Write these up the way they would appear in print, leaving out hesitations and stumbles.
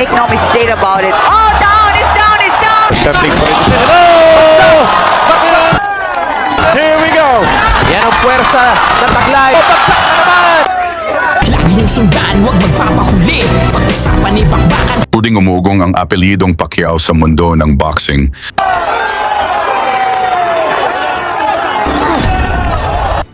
Make no mistake about it. Oh, down! It's down! It's down! Attempting for it. Oh! Here we go! Yan ang puwersa na taglay. Bagsak na naman! Lagi niyong sundan, huwag magpapahuli. Pag-usapan ni bakbakan. Puding umugong ang apelyidong Pacquiao sa mundo ng boxing.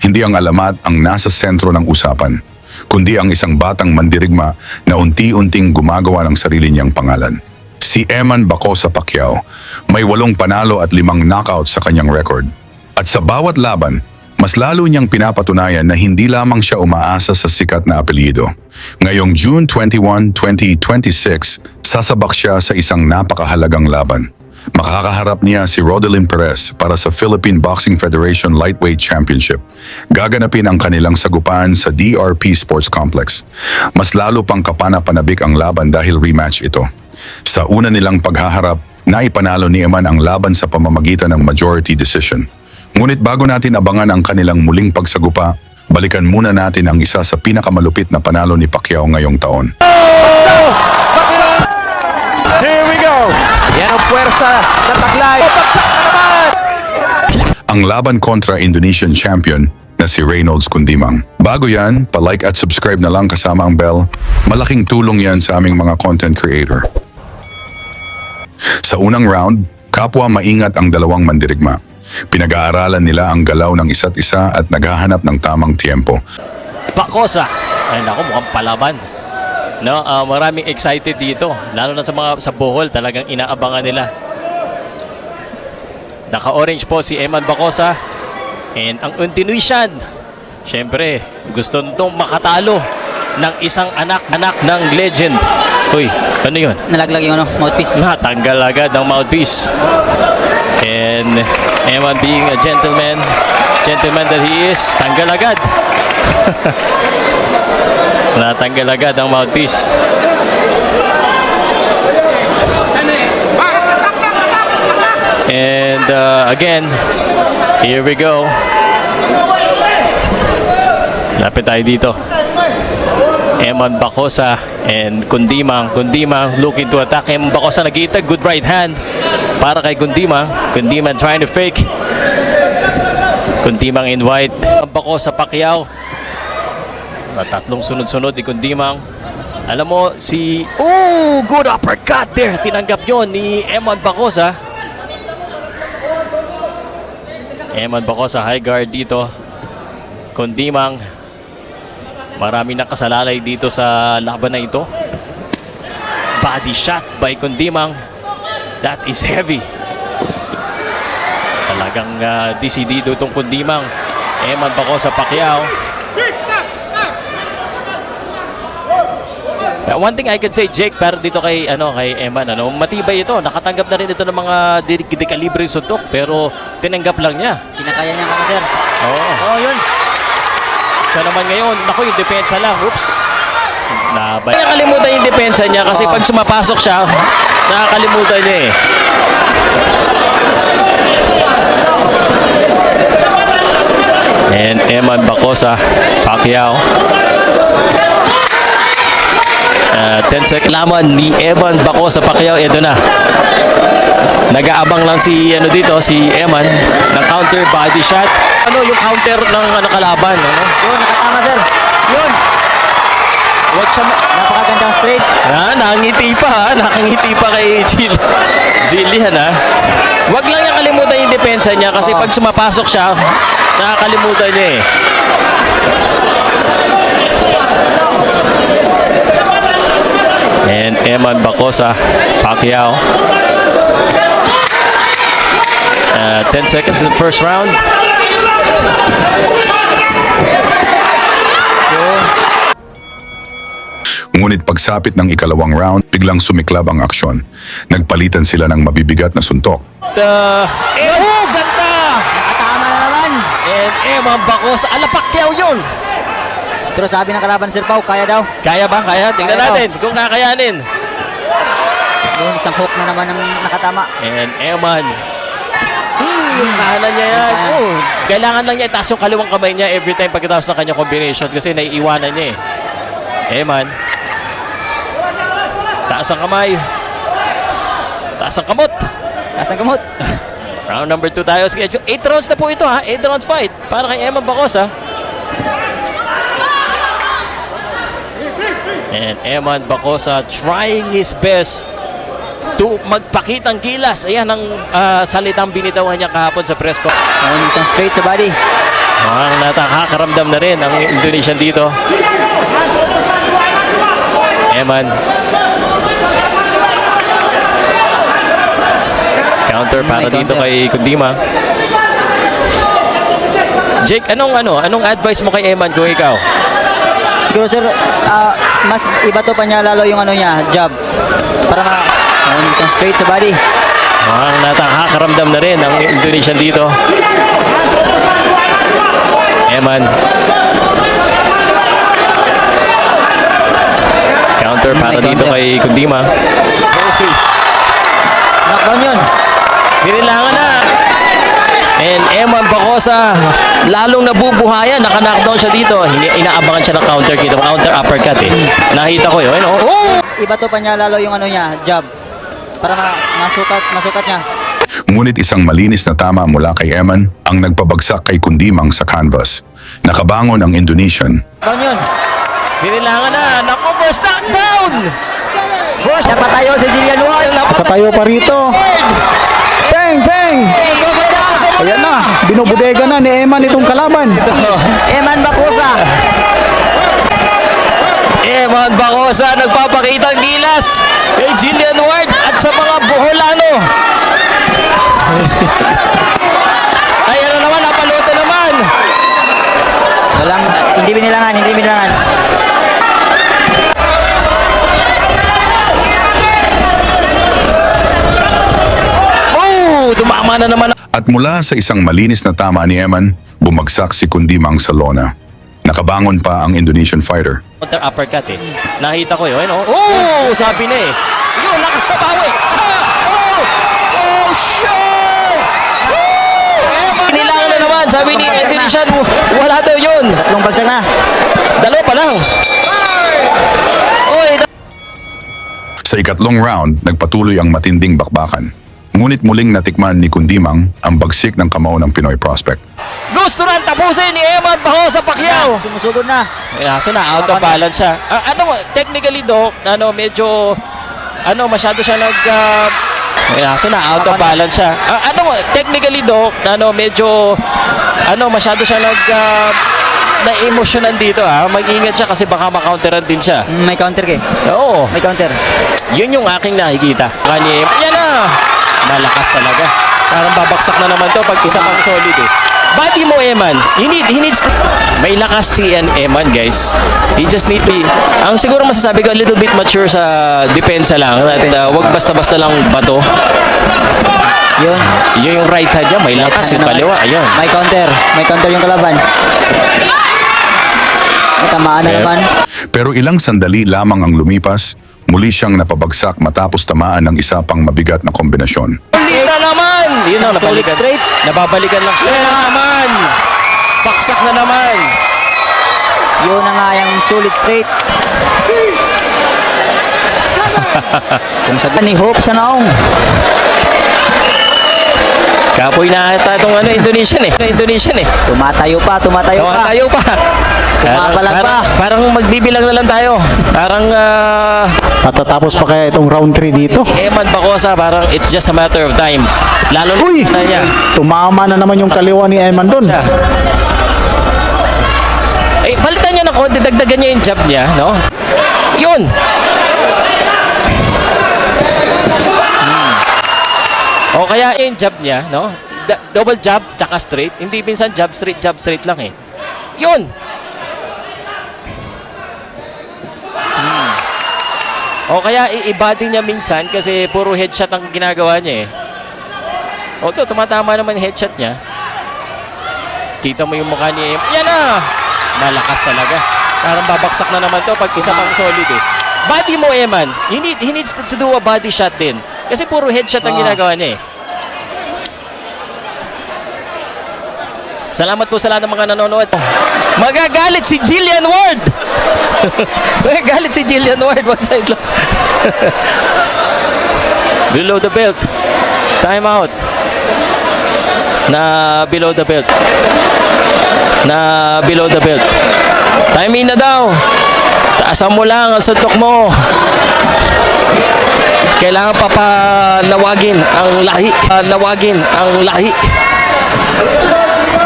Hindi ang alamat ang nasa sentro ng usapan, kundi ang isang batang mandirigma na unti-unting gumagawa ng sarili niyang pangalan. Si Eman Bacosa Pacquiao, may 8 panalo at 5 knockout sa kanyang record. At sa bawat laban, mas lalo niyang pinapatunayan na hindi lamang siya umaasa sa sikat na apelyido. Ngayong June 21, 2026, sasabak siya sa isang napakahalagang laban. Makakaharap niya si Rodelin Perez para sa Philippine Boxing Federation Lightweight Championship. Gaganapin ang kanilang sagupaan sa DRP Sports Complex. Mas lalo pang kapana-panabik ang laban dahil rematch ito. Sa una nilang paghaharap, naipanalo ni Eman ang laban sa pamamagitan ng majority decision. Ngunit bago natin abangan ang kanilang muling pagsagupa, balikan muna natin ang isa sa pinakamalupit na panalo ni Pacquiao ngayong taon. Here we go! Yan ang puwersa na taglay. Bagsak na naman! Ang laban kontra Indonesian champion na si Reynolds Kundimang. Bago yan, pa-like at subscribe na lang kasama ang bell. Malaking tulong yan sa aming mga content creator. Sa unang round, kapwa maingat ang dalawang mandirigma. Pinag-aaralan nila ang galaw ng isa't isa at naghahanap ng tamang tiempo. Bacosa. Ay nako, mukhang palaban. No, maraming excited dito, lalo na sa mga sa Bohol, talagang inaabangan nila. Naka-orange po si Eman Bacosa and ang Indonesian. Syempre, gusto nitong makatalo ng isang anak ng legend. Uy, ano yun? Nalaglag yung mouthpiece. Natanggal agad ang mouthpiece. And Eman being a gentleman that he is, tanggal agad. Natanggal agad ang mouthpiece. And again, here we go. Lapit tayo dito. Eman Bacosa and Kundimang. Kundimang looking to attack. Eman Bacosa nagita, good right hand para kay Kundimang. Kundimang trying to fake. Kundimang in white. Bacosa Pacquiao. Tatlong sunod-sunod ni Kundimang. Alam mo si... Oh! Good uppercut there! Tinanggap yon ni Eman Bacosa. Eman Bacosa high guard dito. Kundimang. Maraming nakasalalay dito sa laban na ito. Body shot by Kundimang. That is heavy. Talagang desidido itong Kundimang. Eman Bacosa Pacquiao. One thing I could say, Jake, pero dito kay Eman, matibay ito. Nakatanggap na rin ito ng mga dekalibre suntok, pero tinanggap lang niya. Kinakaya niya ka, sir. Oo. Oh, yun. Siya naman ngayon, naku, yung depensa lang. Oops. Nakakalimutan yung depensa niya kasi pag sumapasok siya, nakakalimutan niya eh. And Eman Bacosa Pacquiao. 10 seconds laman ni Eman Bacosa Pacquiao. Ito na. Nag-aabang lang si si Eman ng counter body shot. Yung counter ng kalaban, Yun, nakatama, sir. Yun. Wag siya Napakagandang straight. Nakangiti pa kay Jillian Wag lang niya kalimutan yung depensa niya kasi pag sumapasok siya, nakakalimutan niya eh. And Eman Bacosa Pacquiao. 10 seconds in the first round. Ngunit pagsapit ng ikalawang round, biglang sumiklab ang aksyon. Nagpalitan sila ng mabibigat na suntok. Ganda! Nakatama na naman. And Eman Bacosa, Pacquiao yun! Pero sabi ng kalaban, Sir Pau, kaya daw. Kaya ba? Kaya? Tingnan Kaya natin kung kakayanin. Yun, isang hook na naman ang nakatama. And Eman. Yung kahanan niya yan. Kailangan lang niya itaas yung kaliwang kamay niya every time pagkatapos ng kanyang combination kasi naiiwanan niya eh. Eman. Taas ang kamay. Taas ang kamot. Kasang gamot. Round number 2 tayo. 8 rounds na po ito ha. 8 rounds fight. Para kay Eman Bacosa. And Eman Bacosa trying his best to magpakitang kilas. Ayan ang salitang binitawan niya kahapon sa press ko. Ayun, isang straight sa body. Mukhang nakakaramdam na rin ang Indonesian dito. Eman. Counter para May dito counter. kay Kundima. Jake, anong advice mo kay Eman kung ikaw? Siguro sir, mas iba to pa niya lalo yung niya, jab. Para ayun, isang straight sa body. Mukhang nakakaramdam na rin ang Indonesian dito. Eman. Counter para May dito counter. kay Kundima. Knockdown yun. Kailangan na. And Eman Bacosa, lalong nabubuhayan. Naka-knockdown siya dito. Inaabangan siya ng counter dito. Counter uppercut eh. Nakita ko yun. Oh! Iba to pa niya lalo yung niya, jab. Para masukat niya. Ngunit isang malinis na tama mula kay Eman ang nagpabagsak kay Kundimang sa canvas. Nakabangon ang Indonesian. Knockdown yun. Kailangan na. Naku, first knockdown! First Napatayo si Jillian Wall. Nakatayo pa rito. Bang! Bang! Ayan na. Binubudega na ni Eman itong kalaban. Eman Bacosa. Eman Bacosa nagpapakita ng gilas kay Jillian Ward at sa mga Boholano. Ay, ano naman, napaluto naman. Hindi binilangan. Oh, tumama na naman. At mula sa isang malinis na tama ni Eman, bumagsak si Kundimang sa lona. Nakabangon pa ang Indonesian fighter. Counter uppercut eh. Nakita ko yun. Oh, sabi na eh. Yun, nakatabawi. Oh, shit! Kailangan na naman. Sabi ni Indonesian, wala daw yun. Tatlong bagsak na. Dalawa pa lang. Oy, Sa ikatlong round, nagpatuloy ang matinding bakbakan. Ngunit muling natikman ni Kundimang ang bagsik ng kamao ng Pinoy prospect. gusto na tapusin ni Eman Bacosa Pacquiao. Sumusugod na. Kaso na out of balance siya. Technically do, medyo masyado siya kaso na out of balance siya. Technically do, medyo masyado siya na-emosyonan dito ha. Mag-ingat siya kasi baka ma-counteran din siya. May counter kay. Oo. May counter. Yun yung aking nakikita. Kanya, yan na! Malakas talaga. Parang babaksak na naman to pag isa pang solid eh. Body mo, Eman. He needs to... May lakas si Eman, guys. He just need to... Ang siguro masasabi ko, a little bit mature sa depensa lang. At wag basta-basta lang bato. Yun. Yun yung right hand niya. May lakas. Yung kaliwa. Ayun. May counter. May counter yung kalaban. Tamaan na naman. Pero ilang sandali lamang ang lumipas, muli siyang napabagsak matapos tamaan ng isa pang mabigat na kombinasyon. Hindi na naman! Yun ang Solid nabalikan. straight. Nababalikan lang siya. Yan na naman! Paksak na naman! Yun na nga yung solid straight. Kung sa ni Hope sa naong. Kapoy na ata itong Indonesian eh. Tumatayo pa. Tayo pa. Pumapalag pa. Parang magbibilang na lang tayo. Parang Matatapos pa kaya itong round 3 dito? Eman Bacosa, parang it's just a matter of time. Lalo Uy! na niya. Tumama na naman yung kaliwa ni Eman doon. Eh, balitan niya na konti, dagdagan niya yung jab niya, no? Yun! O kaya yung jab niya, no? Double jab, tsaka straight. Hindi minsan jab straight lang eh. Yun! O kaya i-body niya minsan kasi puro headshot ang ginagawa niya eh. Although tumatama naman yung headshot niya. Kita mo yung mukha niya. Yan na! Malakas talaga. Parang babaksak na naman to pag isa pang solid eh. Body mo, Eman. He needs to do a body shot din. Kasi puro headshot ang ginagawa niya eh. Salamat po sa lahat ng mga nanonood. Magagalit si Jillian Ward. Magagalit si Jillian Ward. One side lang. Below the belt. Time out. Na below the belt. Na below the belt. Time in na daw. Taasan mo lang ang suntok mo. Kailangan papanawagin ang lahi. Nawagin ang lahi.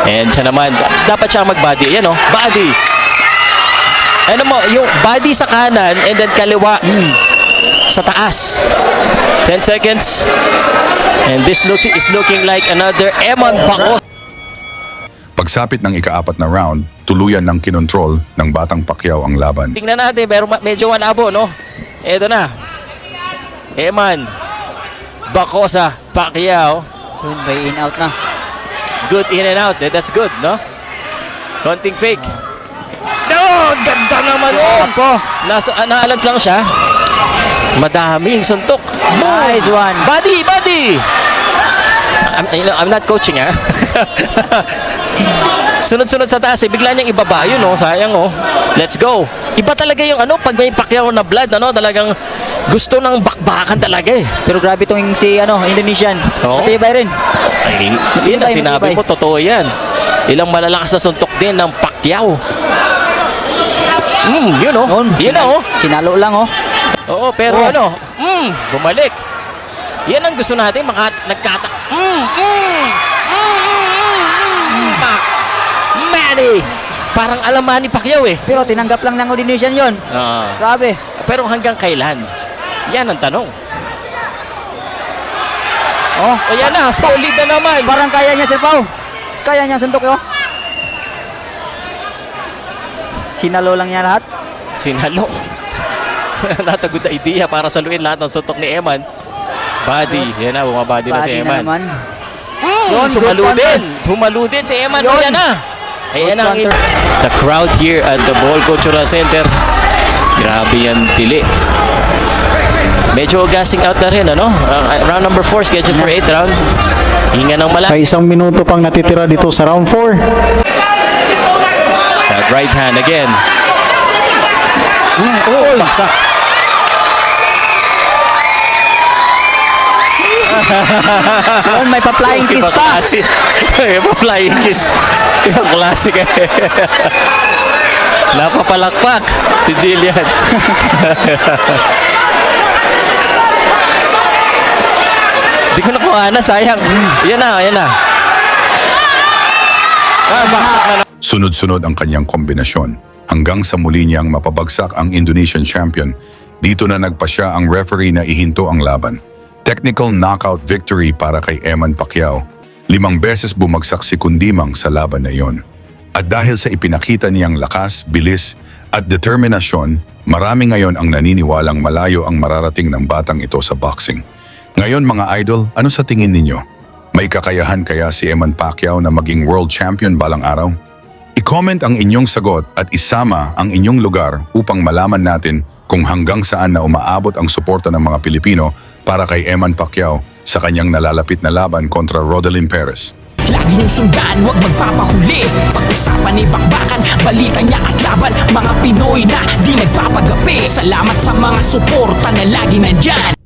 And siya naman, dapat siya mag-body. Yan o, body. Ano mo, yung body sa kanan and then kaliwa sa taas. 10 seconds. And this is looking like another Eman Bacos. Pagsapit ng ika-4 na round, tuluyan ng kinontrol ng Batang Pacquiao ang laban. Tingnan natin, pero medyo malabo, no? Eto na. Eman Bacosa Pacquiao. Yun, may in out na. Good in and out. That's good, no? Konting fake. No! Ganda naman yun! Po. Naalans lang siya. Madaming suntok. Nice one. Body! Body! I'm not coaching, ha? Sunod-sunod sa taas, eh. Bigla niyang ibaba. Yun, oh. Sayang, oh. Let's go. Iba talaga yung ano, pag may Pacquiao na blood, ano, talagang gusto ng bakbakan talaga, eh. Pero grabe tong si Indonesian. Oo. Matibay rin. Ay, yun ang sinabi mo, totoo yan. Ilang malalakas na suntok din ng Pacquiao. Yun, oh. Yun, oh. Sinalo lang, oh. Oo, pero bumalik. Yan ang gusto natin, nagkata... Manny! Parang alam ni Pacquiao, eh. Pero tinanggap lang ng Indonesian yon. Grabe. Pero hanggang kailan? Yan ang tanong. Oh, Ayan na, solid na naman. parang kaya niya, Sir Pao. Kaya niya suntok, oh. Sinalo lang niya lahat. Sinalo. Not a good idea para saluin lahat ng suntok ni Eman. Body. Yan na, bumabody na si Body na Eman. naman. Sumalo good din. Bumalo din si Eman. Yun. Ayan na. Ayan ang counter. the crowd here at the Bohol Cultural Center. Grabe yan tili. Medyo gassing out na rin, ano? Round number 4 scheduled for 8th round. Hinga ng malaki. Ay isang minuto pang natitira dito sa round 4. That right hand again. Baksak. Yun, may pa-flying kiss pa. May pa-flying kiss. Yung classic, eh. Napapalakpak si Jillian. Di ko nakuha na, sayang. Yan na, yan na. Baksak na. Sunod-sunod ang kanyang kombinasyon hanggang sa muli niyang mapabagsak ang Indonesian champion. Dito na nagpasya ang referee na ihinto ang laban. Technical knockout victory para kay Eman Pacquiao. 5 beses bumagsak si Kundimang sa laban na iyon. At dahil sa ipinakita niyang lakas, bilis at determinasyon, marami ngayon ang naniniwalang malayo ang mararating ng batang ito sa boxing. Ngayon mga idol, ano sa tingin ninyo? May kakayahan kaya si Eman Pacquiao na maging world champion balang araw? I-comment ang inyong sagot at isama ang inyong lugar upang malaman natin kung hanggang saan na umaabot ang suporta ng mga Pilipino para kay Eman Pacquiao sa kanyang nalalapit na laban kontra Rodelin Perez. Lagi niyong sundan, huwag magpapahuli. Pag-usapan ni bakbakan, balita niya at laban. Mga Pinoy na di nagpapagapi. Salamat sa mga suporta na lagi nandyan.